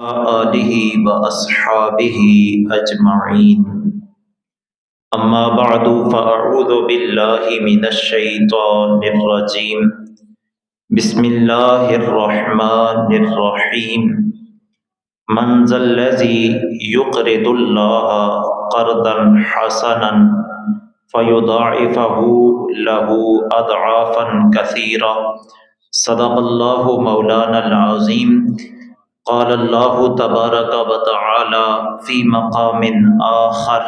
آلہ وأصحابہ اجمعین اما بعد فاعوذ باللہ من الشیطان الرجیم بسم اللہ الرحمن الرحیم من ذا الذی یقرض اللہ قرضا حسنا فیضاعفہ له اضعافا کثیرا صدق اللہ مولانا العظیم قال اللہ تبارک و تعالی فی مقام آخر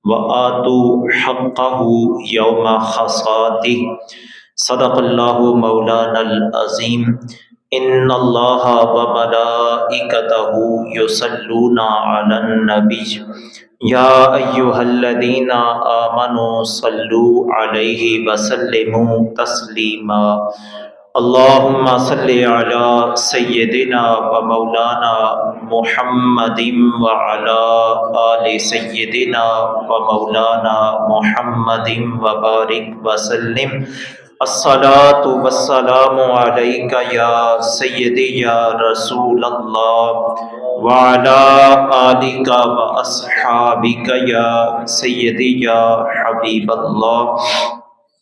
وآتوا حقہ یوم حصادہ صدق اللہ مولانا العظیم ان اللہ وملائکتہ یصلون علی النبی یا ایہا الذین آمنوا صلوا علیہ وسلموا تسلیما اللہم صلی علی سیدنا و مولانا محمد وعلی آل سیدنا و مولانا محمد وبارک وسلم الصلاۃ والسلام علیک یا سیدی یا رسول اللہ وعلی آلک و اصحابک یا سیدی یا حبیب اللہ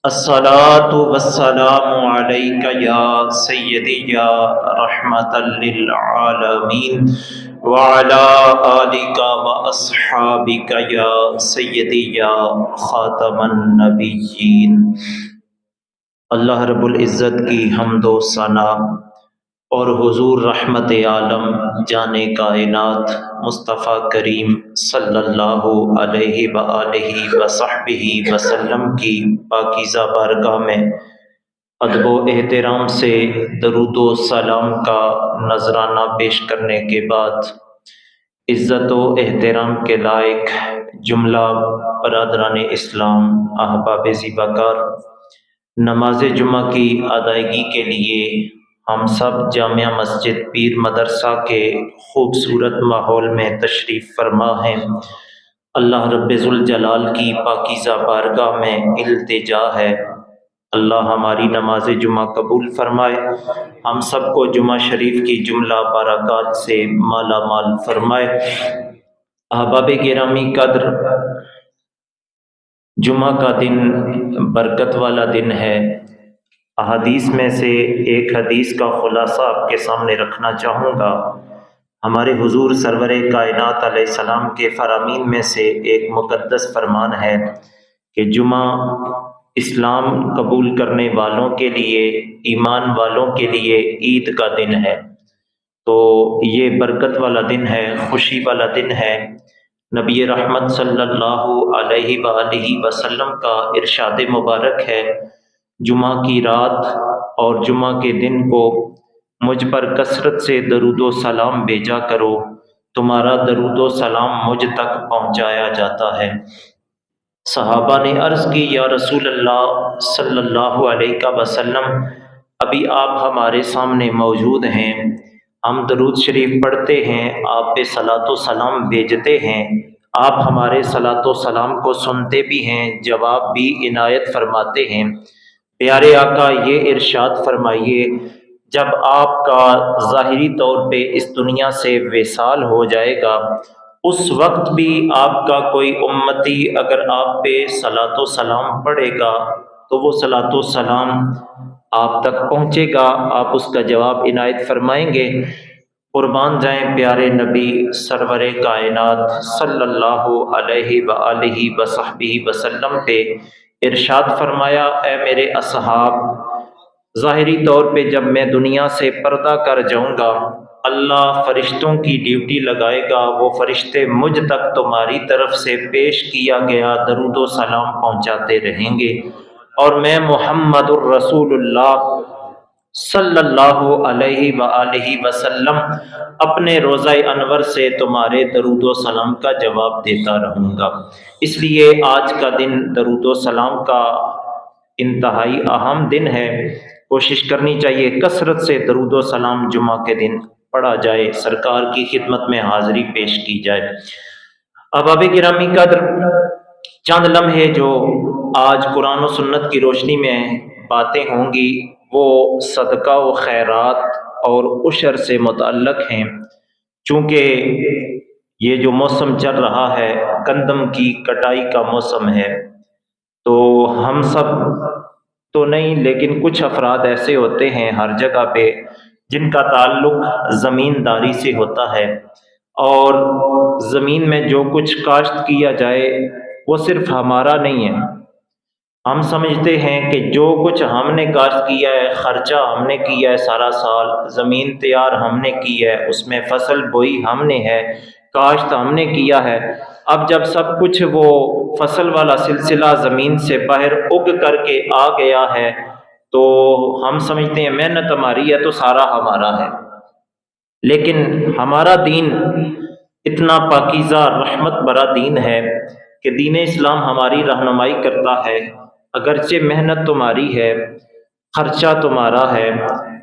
الصلاۃ والسلام علیک یا سیدی یا رحمۃ للعالمین وعلی آلک و اصحابک یا سیدی یا خاتم النبیین۔ اللہ رب العزت کی حمد و ثنا اور حضور رحمت عالم جان کائنات مصطفیٰ کریم صلی اللہ علیہ وآلہ وصحبہ وسلم کی پاکیزہ بارگاہ میں ادب و احترام سے درود و سلام کا نذرانہ پیش کرنے کے بعد عزت و احترام کے لائق جملہ برادران اسلام احباب زیباکار، نماز جمعہ کی ادائیگی کے لیے ہم سب جامعہ مسجد پیر مدرسہ کے خوبصورت ماحول میں تشریف فرما ہیں۔ اللہ رب ذوالجلال کی پاکیزہ بارگاہ میں التجا ہے، اللہ ہماری نماز جمعہ قبول فرمائے، ہم سب کو جمعہ شریف کی جملہ برکات سے مالا مال فرمائے۔ احباب گرامی قدر، جمعہ کا دن برکت والا دن ہے۔ احادیث میں سے ایک حدیث کا خلاصہ آپ کے سامنے رکھنا چاہوں گا۔ ہمارے حضور سرور کائنات علیہ السلام کے فرامین میں سے ایک مقدس فرمان ہے کہ جمعہ اسلام قبول کرنے والوں کے لیے، ایمان والوں کے لیے عید کا دن ہے، تو یہ برکت والا دن ہے، خوشی والا دن ہے۔ نبی رحمت صلی اللہ علیہ وآلہ وسلم کا ارشاد مبارک ہے، جمعہ کی رات اور جمعہ کے دن کو مجھ پر کثرت سے درود و سلام بھیجا کرو، تمہارا درود و سلام مجھ تک پہنچایا جاتا ہے۔ صحابہ نے عرض کی، یا رسول اللہ صلی اللہ علیہ وسلم، ابھی آپ ہمارے سامنے موجود ہیں، ہم درود شریف پڑھتے ہیں، آپ پہ صلاۃ و سلام بھیجتے ہیں، آپ ہمارے صلاۃ و سلام کو سنتے بھی ہیں، جواب بھی عنایت فرماتے ہیں۔ پیارے آقا یہ ارشاد فرمائیے، جب آپ کا ظاہری طور پہ اس دنیا سے وصال ہو جائے گا، اس وقت بھی آپ کا کوئی امتی اگر آپ پہ صلاۃ و سلام پڑھے گا تو وہ صلاۃ و سلام آپ تک پہنچے گا، آپ اس کا جواب عنایت فرمائیں گے۔ قربان جائیں پیارے نبی سرور کائنات صلی اللہ علیہ وآلہ وصحبہ وسلم پہ ارشاد فرمایا، اے میرے اصحاب، ظاہری طور پہ جب میں دنیا سے پردہ کر جاؤں گا، اللہ فرشتوں کی ڈیوٹی لگائے گا، وہ فرشتے مجھ تک تمہاری طرف سے پیش کیا گیا درود و سلام پہنچاتے رہیں گے، اور میں محمد الرسول اللہ صلی اللہ علیہ وآلہ وسلم اپنے روضہ انور سے تمہارے درود و سلام کا جواب دیتا رہوں گا۔ اس لیے آج کا دن درود و سلام کا انتہائی اہم دن ہے، کوشش کرنی چاہیے کثرت سے درود و سلام جمعہ کے دن پڑھا جائے، سرکار کی خدمت میں حاضری پیش کی جائے۔ احباب گرامی قدر، چند لمحے جو آج قرآن و سنت کی روشنی میں باتیں ہوں گی وہ صدقہ و خیرات اور عشر سے متعلق ہیں۔ چونکہ یہ جو موسم چل رہا ہے گندم کی کٹائی کا موسم ہے، تو ہم سب تو نہیں لیکن کچھ افراد ایسے ہوتے ہیں ہر جگہ پہ جن کا تعلق زمینداری سے ہوتا ہے، اور زمین میں جو کچھ کاشت کیا جائے وہ صرف ہمارا نہیں ہے۔ ہم سمجھتے ہیں کہ جو کچھ ہم نے کاشت کیا ہے، خرچہ ہم نے کیا ہے، سارا سال زمین تیار ہم نے کی ہے، اس میں فصل بوئی ہم نے ہے، کاشت ہم نے کیا ہے۔ اب جب سب کچھ وہ فصل والا سلسلہ زمین سے باہر اگ کر کے آ گیا ہے تو ہم سمجھتے ہیں محنت ہماری ہے تو سارا ہمارا ہے۔ لیکن ہمارا دین اتنا پاکیزہ رحمت بھرا دین ہے کہ دین اسلام ہماری رہنمائی کرتا ہے، اگرچہ محنت تمہاری ہے، خرچہ تمہارا ہے،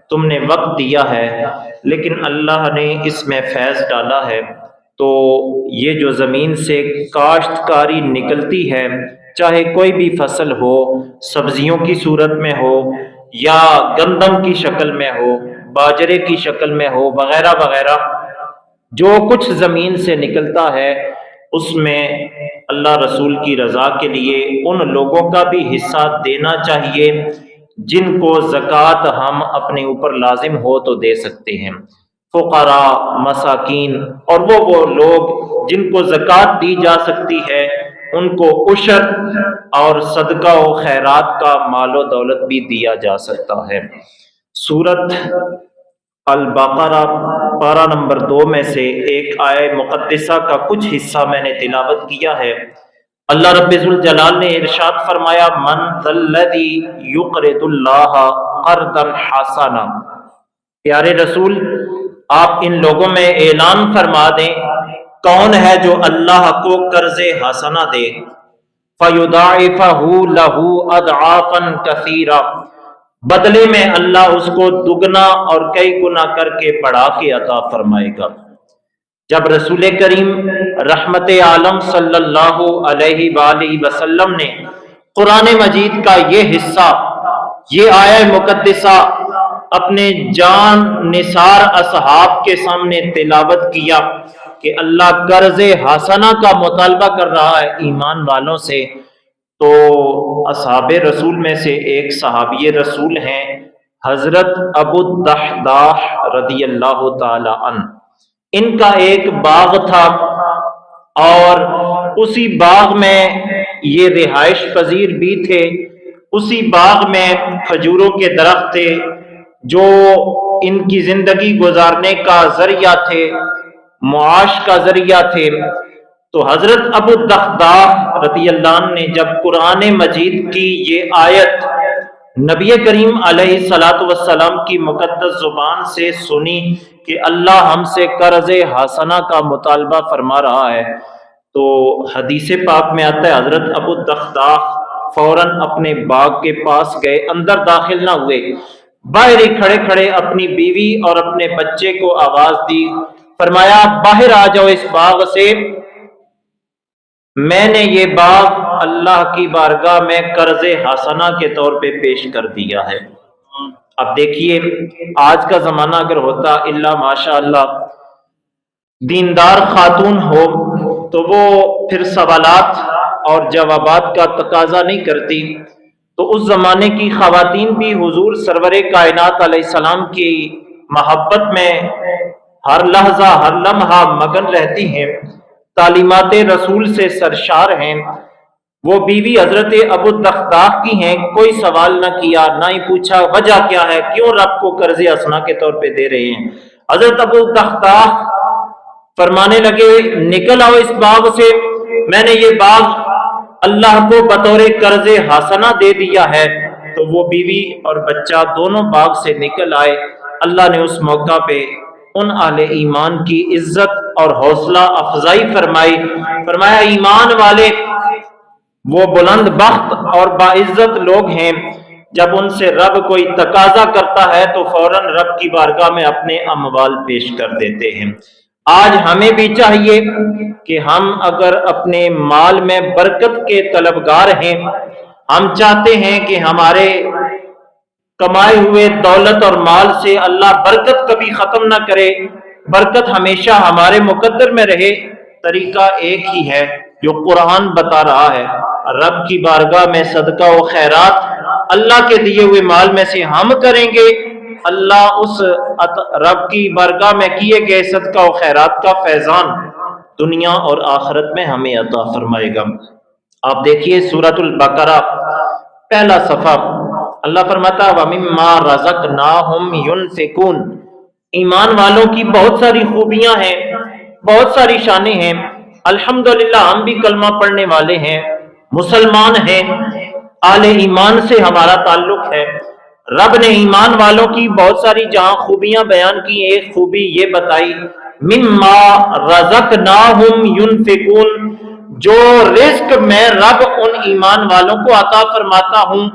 تم نے وقت دیا ہے، لیکن اللہ نے اس میں فیض ڈالا ہے، تو یہ جو زمین سے کاشتکاری نکلتی ہے، چاہے کوئی بھی فصل ہو، سبزیوں کی صورت میں ہو یا گندم کی شکل میں ہو، باجرے کی شکل میں ہو، وغیرہ وغیرہ، جو کچھ زمین سے نکلتا ہے اس میں اللہ رسول کی رضا کے لیے ان لوگوں کا بھی حصہ دینا چاہیے جن کو زکوٰۃ ہم اپنے اوپر لازم ہو تو دے سکتے ہیں، فقراء، مساکین، اور وہ لوگ جن کو زکوٰۃ دی جا سکتی ہے ان کو عشر اور صدقہ و خیرات کا مال و دولت بھی دیا جا سکتا ہے۔ سورت البقرہ پارہ نمبر 2 میں سے ایک آیہ مقدسہ کا کچھ حصہ میں نے تلاوت کیا ہے۔ اللہ رب ذوالجلال نے ارشاد فرمایا، من ذا الذی یقرض اللہ قرضا حسنا۔ پیارے رسول، آپ ان لوگوں میں اعلان فرما دیں کون ہے جو اللہ کو قرض حسنہ دے، فَيُضَاعِفَهُ لَهُ أَضْعَافًا كَثِيرًا، بدلے میں اللہ اس کو دگنا اور کئی گنا کر کے بڑھا کے عطا فرمائے گا۔ جب رسول کریم رحمت عالم صلی اللہ علیہ وآلہ وسلم نے قرآن مجید کا یہ حصہ، یہ آیہ مقدسہ اپنے جان نثار اصحاب کے سامنے تلاوت کیا کہ اللہ قرض حسنہ کا مطالبہ کر رہا ہے ایمان والوں سے، تو اصحاب رسول میں سے ایک صحابی رسول ہیں حضرت ابو الدحداح رضی اللہ تعالی عنہ۔ ان کا ایک باغ تھا اور اسی باغ میں یہ رہائش پذیر بھی تھے، اسی باغ میں کھجوروں کے درخت تھے جو ان کی زندگی گزارنے کا ذریعہ تھے، معاش کا ذریعہ تھے۔ تو حضرت ابو الدحداح رضی اللہ عنہ نے جب قرآن مجید کی یہ آیت نبی کریم علیہ الصلاۃ والسلام کی مقدس زبان سے سنی کہ اللہ ہم سے قرض حسنہ کا مطالبہ فرما رہا ہے، تو حدیث پاک میں آتا ہے حضرت ابو الدحداح فوراً اپنے باغ کے پاس گئے، اندر داخل نہ ہوئے، باہر ہی کھڑے کھڑے اپنی بیوی اور اپنے بچے کو آواز دی، فرمایا باہر آ جاؤ اس باغ سے، میں نے یہ باغ اللہ کی بارگاہ میں قرض حسنہ کے طور پہ پیش کر دیا ہے۔ اب دیکھیے آج کا زمانہ اگر ہوتا الا ماشاء اللہ دیندار خاتون ہو تو وہ پھر سوالات اور جوابات کا تقاضا نہیں کرتی، تو اس زمانے کی خواتین بھی حضور سرور کائنات علیہ السلام کی محبت میں ہر لحظہ ہر لمحہ مگن رہتی ہیں، تعلیمات رسول سے سرشار ہیں۔ وہ بیوی حضرت ابو الدحداح کی ہیں، کوئی سوال نہ کیا، نہ ہی پوچھا وجہ کیا ہے، کیوں رب کو قرض حسنہ کے طور پہ دے رہے ہیں۔ حضرت ابو الدحداح فرمانے لگے نکل آؤ اس باغ سے، میں نے یہ باغ اللہ کو بطور قرض حسنہ دے دیا ہے۔ تو وہ بیوی اور بچہ دونوں باغ سے نکل آئے۔ اللہ نے اس موقع پہ ان اہل ایمان کی عزت اور حوصلہ افزائی فرمائی، فرمایا ایمان والے وہ بلند بخت اور باعزت لوگ ہیں جب ان سے رب کوئی تقاضا کرتا ہے تو فوراً رب کی بارگاہ میں اپنے اموال پیش کر دیتے ہیں۔ آج ہمیں بھی چاہیے کہ ہم اگر اپنے مال میں برکت کے طلبگار ہیں، ہم چاہتے ہیں کہ ہمارے کمائے ہوئے دولت اور مال سے اللہ برکت کبھی ختم نہ کرے، برکت ہمیشہ ہمارے مقدر میں رہے، طریقہ ایک ہی ہے جو قرآن بتا رہا ہے۔ رب کی بارگاہ میں صدقہ و خیرات اللہ کے دیے ہوئے مال میں سے ہم کریں گے، اللہ اس رب کی بارگاہ میں کیے گئے صدقہ و خیرات کا فیضان دنیا اور آخرت میں ہمیں عطا فرمائے گا۔ آپ دیکھیے سورۃ البقرہ پہلا صفحہ، اللہ فرماتا ہے وَمِمَّا رَزَقْنَاهُمْ يُنْفِقُونَ۔ ایمان والوں کی بہت ساری خوبیاں ہیں، بہت ساری شانیں ہیں۔ الحمدللہ ہم بھی کلمہ پڑھنے والے ہیں، مسلمان ہیں، اہل ایمان سے ہمارا تعلق ہے۔ رب نے ایمان والوں کی بہت ساری جہاں خوبیاں بیان کی، ایک خوبی یہ بتائی مما رزقناہم ینفقون، جو رزق میں رب ان ایمان والوں کو عطا فرماتا ہوں،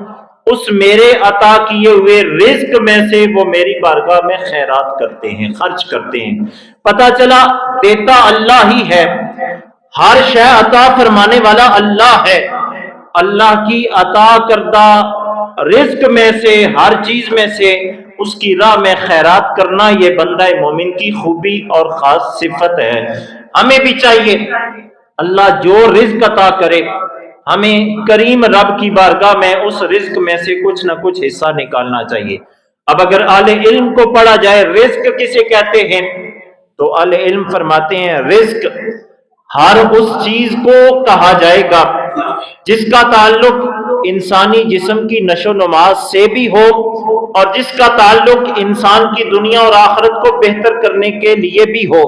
اس میرے عطا کیے ہوئے رزق میں سے وہ میری بارگاہ میں خیرات کرتے ہیں، خرچ کرتے ہیں۔ پتہ چلا دیتا اللہ ہی ہے، ہر شے عطا فرمانے والا اللہ ہے۔ اللہ کی عطا کردہ رزق میں سے، ہر چیز میں سے اس کی راہ میں خیرات کرنا، یہ بندہ مومن کی خوبی اور خاص صفت ہے۔ ہمیں بھی چاہیے اللہ جو رزق عطا کرے، ہمیں کریم رب کی بارگاہ میں اس رزق میں سے کچھ نہ کچھ حصہ نکالنا چاہیے۔ اب اگر اہل علم کو پڑھا جائے رزق کسے کہتے ہیں، تو اہل علم فرماتے ہیں رزق ہر اس چیز کو کہا جائے گا جس کا تعلق انسانی جسم کی نشو و نما سے بھی ہو، اور جس کا تعلق انسان کی دنیا اور آخرت کو بہتر کرنے کے لیے بھی ہو۔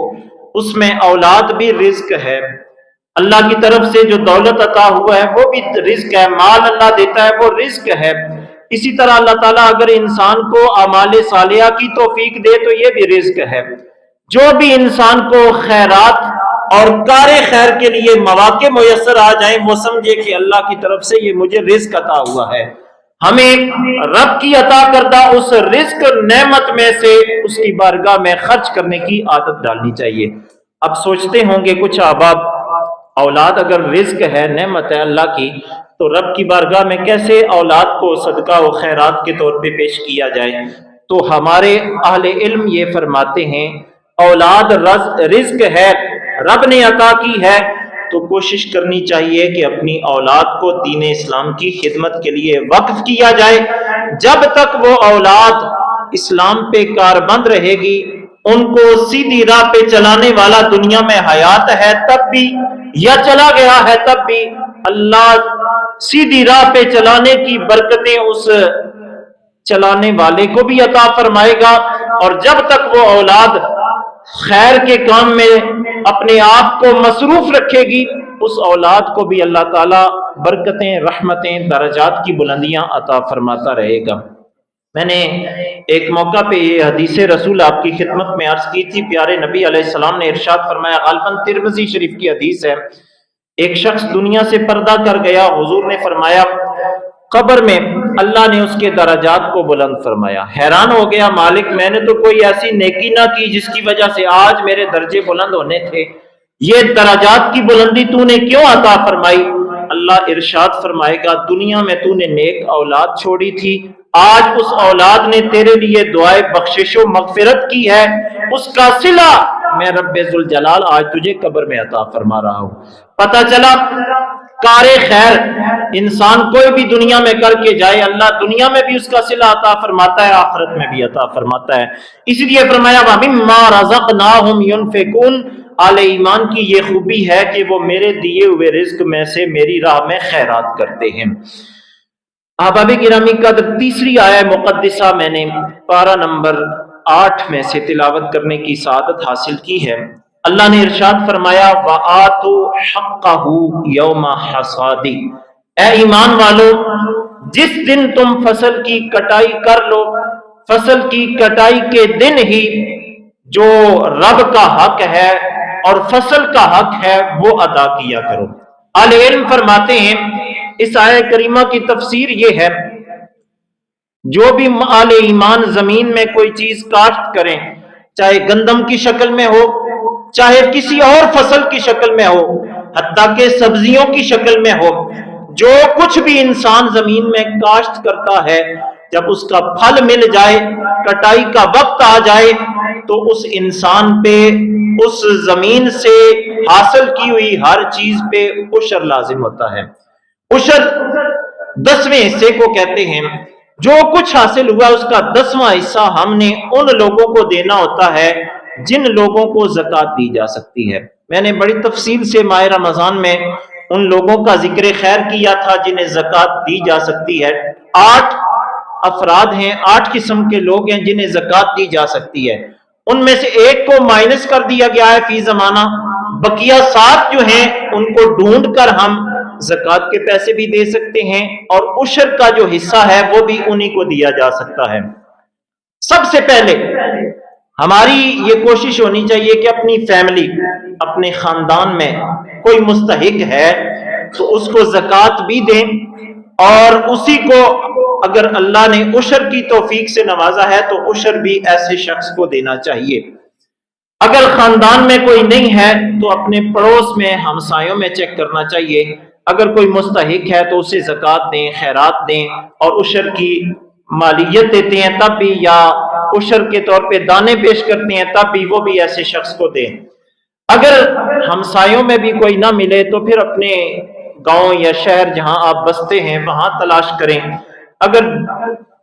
اس میں اولاد بھی رزق ہے، اللہ کی طرف سے جو دولت عطا ہوا ہے وہ بھی رزق ہے، مال اللہ دیتا ہے وہ رزق ہے۔ اسی طرح اللہ تعالیٰ اگر انسان کو اعمال صالحہ کی توفیق دے تو یہ بھی رزق ہے۔ جو بھی انسان کو خیرات اور کار خیر کے لیے مواقع میسر آ جائیں، وہ سمجھے کہ اللہ کی طرف سے یہ مجھے رزق عطا ہوا ہے۔ ہمیں رب کی عطا کردہ اس رزق نعمت میں سے اس کی بارگاہ میں خرچ کرنے کی عادت ڈالنی چاہیے۔ اب سوچتے ہوں گے کچھ احباب، اولاد اگر رزق ہے، نعمت ہے اللہ کی، تو رب کی بارگاہ میں کیسے اولاد کو صدقہ و خیرات کے طور پہ پیش کیا جائے؟ تو ہمارے اہل علم یہ فرماتے ہیں اولاد رزق ہے، رب نے عطا کی ہے، تو کوشش کرنی چاہیے کہ اپنی اولاد کو دین اسلام کی خدمت کے لیے وقف کیا جائے۔ جب تک وہ اولاد اسلام پہ کاربند رہے گی، ان کو سیدھی راہ پہ چلانے والا دنیا میں حیات ہے تب بھی، یا چلا گیا ہے تب بھی، اللہ سیدھی راہ پہ چلانے کی برکتیں اس چلانے والے کو بھی عطا فرمائے گا، اور جب تک وہ اولاد خیر کے کام میں اپنے آپ کو مصروف رکھے گی، اس اولاد کو بھی اللہ تعالیٰ برکتیں، رحمتیں، درجات کی بلندیاں عطا فرماتا رہے گا۔ میں نے ایک موقع پہ یہ حدیث رسول آپ کی خدمت میں عرض کی تھی، پیارے نبی علیہ السلام نے ارشاد فرمایا، غالباً ترمذی شریف کی حدیث ہے، ایک شخص دنیا سے پردہ کر گیا، حضور نے فرمایا قبر میں اللہ نے اس کے درجات کو بلند فرمایا۔ حیران ہو گیا مالک، میں نے تو کوئی ایسی نیکی نہ کی جس کی وجہ سے آج میرے درجے بلند ہونے تھے، یہ درجات کی بلندی تو نے کیوں عطا فرمائی؟ اللہ ارشاد فرمائے گا دنیا میں تو نے نیک اولاد چھوڑی تھی، آج اس اولاد نے تیرے لیے دعائے بخشش و مغفرت کی ہے، اس کا صلہ میں رب ذوالجلال آج تجھے قبر میں عطا فرما رہا ہوں۔ پتہ چلا کار خیر انسان کوئی بھی دنیا میں کر کے جائے، اللہ دنیا میں بھی اس کا صلہ عطا فرماتا ہے، آخرت میں بھی عطا فرماتا ہے۔ اس لیے فرمایا وَمِمَّا رَزَقْنَاهُمْ يُنْفِقُونَ، اہل ایمان کی یہ خوبی ہے کہ وہ میرے دیے ہوئے رزق میں سے میری راہ میں خیرات کرتے ہیں۔ احباب گرامی قدر، تیسری آیہ مقدسہ میں نے پارہ نمبر 8 میں سے تلاوت کرنے کی سعادت حاصل کی ہے۔ اللہ نے ارشاد فرمایا وَآتُوا حَقَّهُ يَوْمَ حَصَادِهِ، اے ایمان والو جس دن تم فصل کی کٹائی کر لو، فصل کی کٹائی کے دن ہی جو رب کا حق ہے اور فصل کا حق ہے وہ ادا کیا کرو۔ اہل علم فرماتے ہیں اس آیہ کریمہ کی تفسیر یہ ہے، جو بھی اہل ایمان زمین میں کوئی چیز کاشت کریں، چاہے گندم کی شکل میں ہو، چاہے کسی اور فصل کی شکل میں ہو، حتیٰ کہ سبزیوں کی شکل میں ہو، جو کچھ بھی انسان زمین میں کاشت کرتا ہے جب اس کا پھل مل جائے، کٹائی کا وقت آ جائے، تو اس انسان پہ اس زمین سے حاصل کی ہوئی ہر چیز پہ عشر لازم ہوتا ہے۔ عشر 10ویں حصے کو کہتے ہیں۔ جو کچھ حاصل ہوا اس کا 10واں حصہ ہم نے ان لوگوں کو دینا ہوتا ہے جن لوگوں کو زکوٰۃ دی جا سکتی ہے۔ میں نے بڑی تفصیل سے ماہ رمضان میں ان لوگوں کا ذکر خیر کیا تھا جنہیں زکوٰۃ دی جا سکتی ہے۔ 8 افراد ہیں، 8 قسم کے لوگ ہیں جنہیں زکوٰۃ دی جا سکتی ہے۔ ان میں سے ایک کو مائنس کر دیا گیا ہے فی زمانہ، بقیہ 7 جو ہیں ان کو ڈھونڈ کر ہم زکوٰۃ کے پیسے بھی دے سکتے ہیں، اور عشر کا جو حصہ ہے وہ بھی انہی کو دیا جا سکتا ہے۔ سب سے پہلے ہماری یہ کوشش ہونی چاہیے کہ اپنی فیملی، اپنے خاندان میں کوئی مستحق ہے تو اس کو زکوٰۃ بھی دیں، اور اسی کو اگر اللہ نے عشر کی توفیق سے نوازا ہے تو عشر بھی ایسے شخص کو دینا چاہیے۔ اگر خاندان میں کوئی نہیں ہے تو اپنے پڑوس میں، ہمسایوں میں چیک کرنا چاہیے، اگر کوئی مستحق ہے تو اسے زکوٰۃ دیں، خیرات دیں، اور عشر کی مالیت دیتے ہیں تب بھی، یا عشر کے طور پہ دانے پیش کرتے ہیں تب بھی، وہ بھی ایسے شخص کو دیں۔ اگر ہمسایوں میں بھی کوئی نہ ملے تو پھر اپنے گاؤں یا شہر جہاں آپ بستے ہیں وہاں تلاش کریں۔ اگر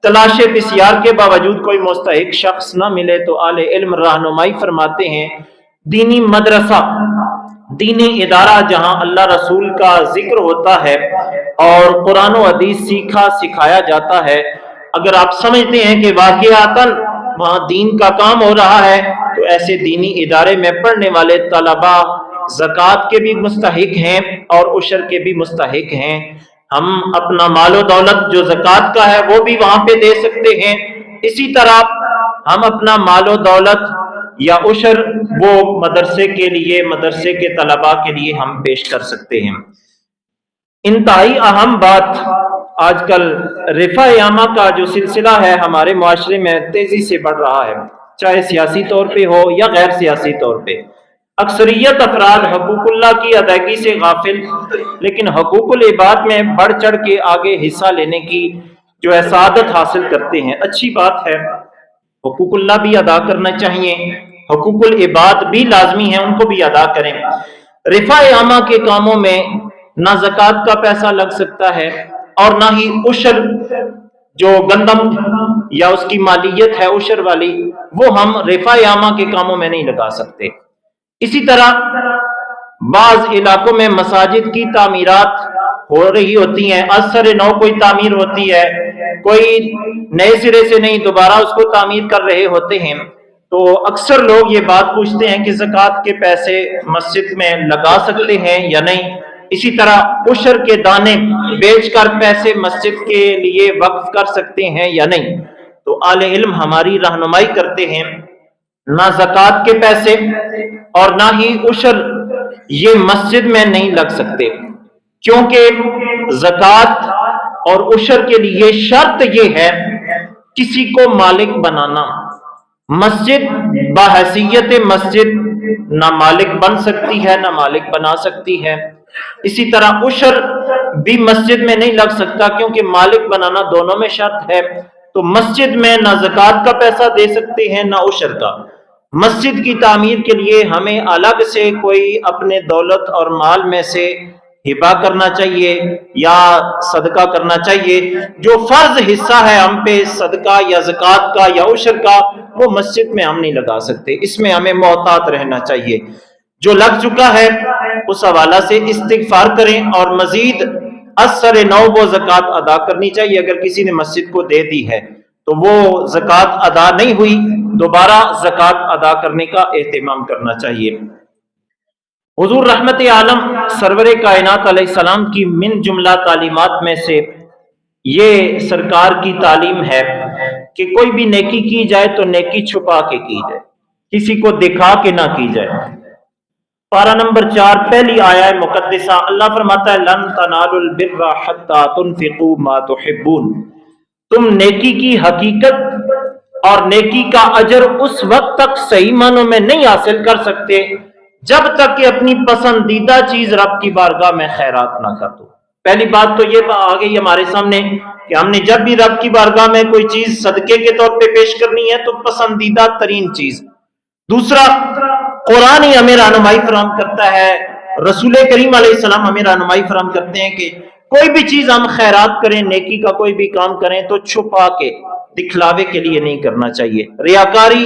تلاش بسیار کے باوجود کوئی مستحق شخص نہ ملے تو اہل علم رہنمائی فرماتے ہیں، دینی مدرسہ، دینی ادارہ جہاں اللہ رسول کا ذکر ہوتا ہے اور قرآن و حدیث سیکھا سکھایا جاتا ہے، اگر آپ سمجھتے ہیں کہ واقعاتاً وہاں دین کا کام ہو رہا ہے تو ایسے دینی ادارے میں پڑھنے والے طلباء زکوٰۃ کے بھی مستحق ہیں اور عشر کے بھی مستحق ہیں۔ ہم اپنا مال و دولت جو زکوٰۃ کا ہے وہ بھی وہاں پہ دے سکتے ہیں، اسی طرح ہم اپنا مال و دولت یا عشر وہ مدرسے کے لیے، مدرسے کے طلباء کے لیے ہم پیش کر سکتے ہیں۔ انتہائی اہم بات، آج کل رفع عامہ کا جو سلسلہ ہے ہمارے معاشرے میں تیزی سے بڑھ رہا ہے، چاہے سیاسی طور پہ ہو یا غیر سیاسی طور پہ۔ اکثریت افراد حقوق اللہ کی ادائیگی سے غافل، لیکن حقوق العباد میں بڑھ چڑھ کے آگے حصہ لینے کی جو ہے سعادت حاصل کرتے ہیں۔ اچھی بات ہے، حقوق اللہ بھی ادا کرنا چاہیے، حقوق العباد بھی لازمی ہیں، ان کو بھی ادا کریں۔ رفع عامہ کے کاموں میں نہ زکوٰۃ کا پیسہ لگ سکتا ہے اور نہ ہی عشر، جو گندم یا اس کی مالیت ہے عشر والی، وہ ہم رفع عامہ کے کاموں میں نہیں لگا سکتے۔ اسی طرح بعض علاقوں میں مساجد کی تعمیرات ہو رہی ہوتی ہیں، از سر نو کوئی تعمیر ہوتی ہے، کوئی نئے سرے سے نہیں دوبارہ اس کو تعمیر کر رہے ہوتے ہیں، تو اکثر لوگ یہ بات پوچھتے ہیں کہ زکوٰۃ کے پیسے مسجد میں لگا سکتے ہیں یا نہیں۔ اسی طرح عشر کے دانے بیچ کر پیسے مسجد کے لیے وقف کر سکتے ہیں یا نہیں۔ تو اہل علم ہماری رہنمائی کرتے ہیں، نہ زکوٰۃ کے پیسے اور نہ ہی عشر یہ مسجد میں نہیں لگ سکتے، کیونکہ زکوٰۃ اور عشر کے لیے شرط یہ ہے کسی کو مالک بنانا۔ مسجد بحیثیت مسجد نہ مالک بن سکتی ہے نہ مالک بنا سکتی ہے۔ اسی طرح عشر بھی مسجد میں نہیں لگ سکتا، کیونکہ مالک بنانا دونوں میں شرط ہے۔ تو مسجد میں نہ زکوٰۃ کا پیسہ دے سکتے ہیں نہ عشر کا۔ مسجد کی تعمیر کے لیے ہمیں الگ سے کوئی اپنے دولت اور مال میں سے ہبہ کرنا چاہیے یا صدقہ کرنا چاہیے۔ جو فرض حصہ ہے ہم پہ صدقہ یا زکوٰۃ کا یا عشر کا، وہ مسجد میں ہم نہیں لگا سکتے، اس میں ہمیں محتاط رہنا چاہیے۔ جو لگ چکا ہے اس حوالہ سے استغفار کریں، اور مزید اثر نو وہ زکوٰۃ ادا کرنی چاہیے۔ اگر کسی نے مسجد کو دے دی ہے تو وہ زکوٰۃ ادا نہیں ہوئی، دوبارہ زکوٰۃ ادا کرنے کا اہتمام کرنا چاہیے۔ حضور رحمت عالم سرور کائنات علیہ السلام کی من جملہ تعلیمات میں سے یہ سرکار کی تعلیم ہے کہ کوئی بھی نیکی کی جائے تو نیکی چھپا کے کی جائے، کسی کو دکھا کے نہ کی جائے۔ پارہ نمبر 4 پہلی آیہ مقدسہ، اللہ فرماتا ہے لن تنالوا البر حتی تنفقوا ما تحبون، تم نیکی کی حقیقت اور نیکی کا اجر اس وقت تک صحیح معنوں میں نہیں حاصل کر سکتے جب تک کہ اپنی پسندیدہ چیز رب کی بارگاہ میں خیرات نہ کر دو۔ پہلی بات تو یہ آ گئی ہمارے سامنے کہ ہم نے جب بھی رب کی بارگاہ میں کوئی چیز صدقے کے طور پہ پیش کرنی ہے تو پسندیدہ ترین چیز. دوسرا، قرآن ہی ہمیں رہنمائی فراہم کرتا ہے، رسول کریم علیہ السلام ہمیں رہنمائی فراہم کرتے ہیں کہ کوئی بھی چیز ہم خیرات کریں، نیکی کا کوئی بھی کام کریں تو چھپا کے، دکھلاوے کے لیے نہیں کرنا چاہیے. ریاکاری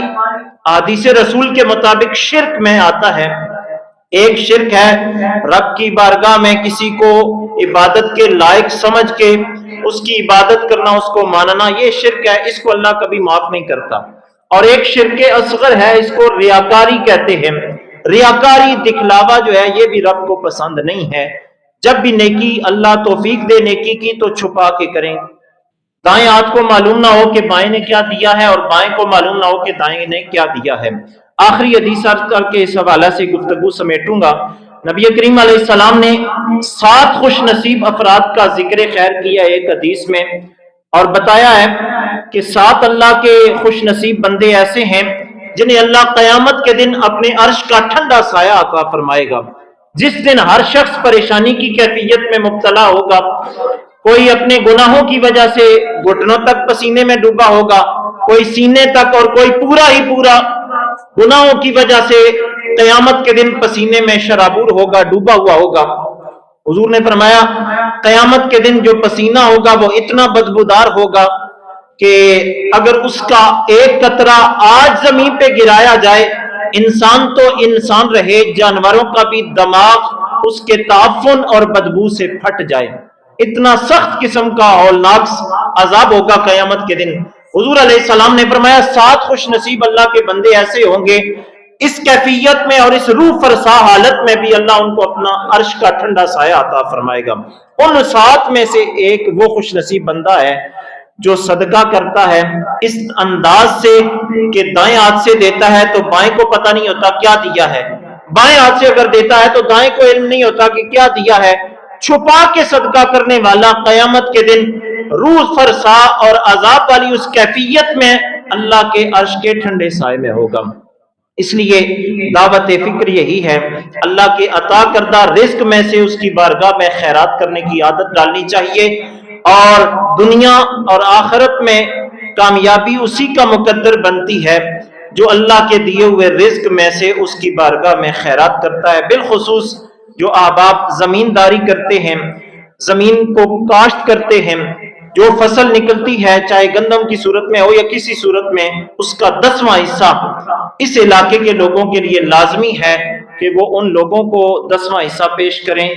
حدیث رسول کے مطابق شرک میں آتا ہے. ایک شرک ہے رب کی بارگاہ میں کسی کو عبادت کے لائق سمجھ کے اس کی عبادت کرنا، اس کو ماننا، یہ شرک ہے، اس کو اللہ کبھی معاف نہیں کرتا. اور ایک شرک اصغر ہے، اس کو ریاکاری کہتے ہیں. ریاکاری، دکھلاوا جو ہے یہ بھی رب کو پسند نہیں ہے. جب بھی نیکی اللہ توفیق دے نیکی کی تو چھپا کے کریں. دائیں ہاتھ کو معلوم نہ ہو کہ بائیں نے کیا دیا ہے، اور بائیں کو معلوم نہ ہو کہ دائیں نے کیا دیا ہے. آخری حدیث عرض کر کے اس حوالے سے گفتگو سمیٹوں گا. نبی کریم علیہ السلام نے 7 خوش نصیب افراد کا ذکر خیر کیا ایک حدیث میں، اور بتایا ہے کہ 7 اللہ کے خوش نصیب بندے ایسے ہیں جنہیں اللہ قیامت کے دن اپنے عرش کا ٹھنڈا سایہ عطا فرمائے گا. جس دن ہر شخص پریشانی کی کیفیت میں مبتلا ہوگا، کوئی اپنے گناہوں کی وجہ سے گھٹنوں تک پسینے میں ڈوبا ہوگا، کوئی سینے تک، اور کوئی پورا ہی پورا گناہوں کی وجہ سے قیامت کے دن پسینے میں شرابور ہوگا، ڈوبا ہوا ہوگا. حضور نے فرمایا قیامت کے دن جو پسینہ ہوگا وہ اتنا بدبودار ہوگا کہ اگر اس کا ایک قطرہ آج زمین پہ گرایا جائے، انسان تو انسان رہے، جانوروں کا بھی دماغ اس کے تعفن اور بدبو سے پھٹ جائے. اتنا سخت قسم کا ہولناک عذاب ہوگا قیامت کے دن. حضور علیہ السلام نے فرمایا 7 خوش نصیب اللہ کے بندے ایسے ہوں گے، اس کیفیت میں اور اس روح فرسا حالت میں بھی اللہ ان کو اپنا عرش کا ٹھنڈا سایہ عطا فرمائے گا. ان 7 میں سے ایک وہ خوش نصیب بندہ ہے جو صدقہ کرتا ہے اس انداز سے کہ دائیں ہاتھ سے دیتا ہے تو بائیں کو پتہ نہیں ہوتا کیا دیا ہے، بائیں ہاتھ سے اگر دیتا ہے تو دائیں کو علم نہیں ہوتا کہ کیا دیا ہے. چھپا کے صدقہ کرنے والا قیامت کے دن روح فرسا اور عذاب والی اس کیفیت میں اللہ کے عرش کے ٹھنڈے سائے میں ہوگا. اس لیے دعوت فکر یہی ہے، اللہ کے عطا کردہ رزق میں سے اس کی بارگاہ میں خیرات کرنے کی عادت ڈالنی چاہیے، اور دنیا اور آخرت میں کامیابی اسی کا مقدر بنتی ہے جو اللہ کے دیے ہوئے رزق میں سے اس کی بارگاہ میں خیرات کرتا ہے. بالخصوص جو احباب زمینداری کرتے ہیں، زمین کو کاشت کرتے ہیں، جو فصل نکلتی ہے چاہے گندم کی صورت میں ہو یا کسی صورت میں، اس کا 10واں حصہ اس علاقے کے لوگوں کے لیے لازمی ہے کہ وہ ان لوگوں کو 10واں حصہ پیش کریں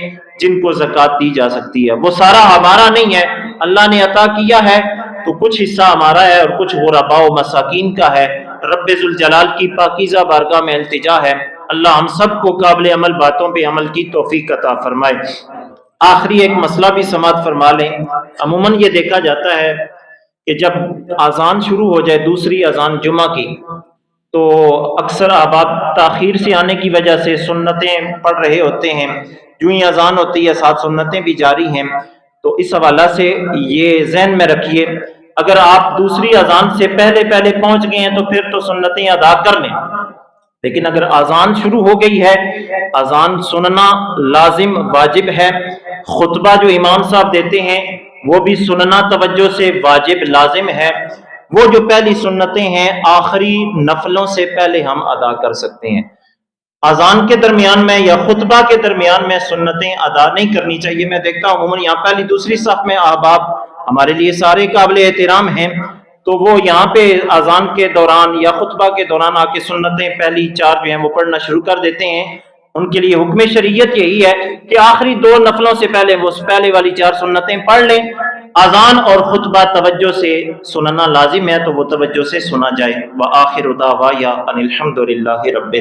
جن کو زکوٰۃ دی جا سکتی ہے. وہ سارا ہمارا نہیں ہے، اللہ نے عطا کیا ہے تو کچھ حصہ ہمارا ہے اور کچھ غرباء و مساکین کا ہے. رب ذوالجلال کی پاکیزہ بارگاہ میں التجا ہے اللہ ہم سب کو قابل عمل باتوں پہ عمل کی توفیق عطا فرمائے. آخری ایک مسئلہ بھی سماعت فرما لیں. عموماً یہ دیکھا جاتا ہے کہ جب اذان شروع ہو جائے، دوسری اذان جمعہ کی، تو اکثر احباب تاخیر سے آنے کی وجہ سے سنتیں پڑھ رہے ہوتے ہیں، جو ہی اذان ہوتی ہے ساتھ سنتیں بھی جاری ہیں. تو اس حوالہ سے یہ ذہن میں رکھیے، اگر آپ دوسری اذان سے پہلے پہنچ گئے ہیں تو پھر تو سنتیں ادا کر لیں، لیکن اگر اذان شروع ہو گئی ہے، اذان سننا لازم واجب ہے. خطبہ جو امام صاحب دیتے ہیں وہ بھی سننا توجہ سے واجب لازم ہے. وہ جو پہلی سنتیں ہیں آخری نفلوں سے پہلے ہم ادا کر سکتے ہیں. اذان کے درمیان میں یا خطبہ کے درمیان میں سنتیں ادا نہیں کرنی چاہیے. میں دیکھتا ہوں عموماً یہاں پہلی دوسری صف میں احباب ہمارے لیے سارے قابل احترام ہیں، تو وہ یہاں پہ اذان کے دوران یا خطبہ کے دوران آ کے سنتیں پہلی 4 جو ہیں وہ پڑھنا شروع کر دیتے ہیں. ان کے لیے حکم شریعت یہی ہے کہ آخری 2 نفلوں سے پہلے وہ پہلے والی 4 سنتیں پڑھ لیں. اذان اور خطبہ توجہ سے سننا لازم ہے تو وہ توجہ سے سنا جائے. وآخر دعوایا ان الحمد للہ رب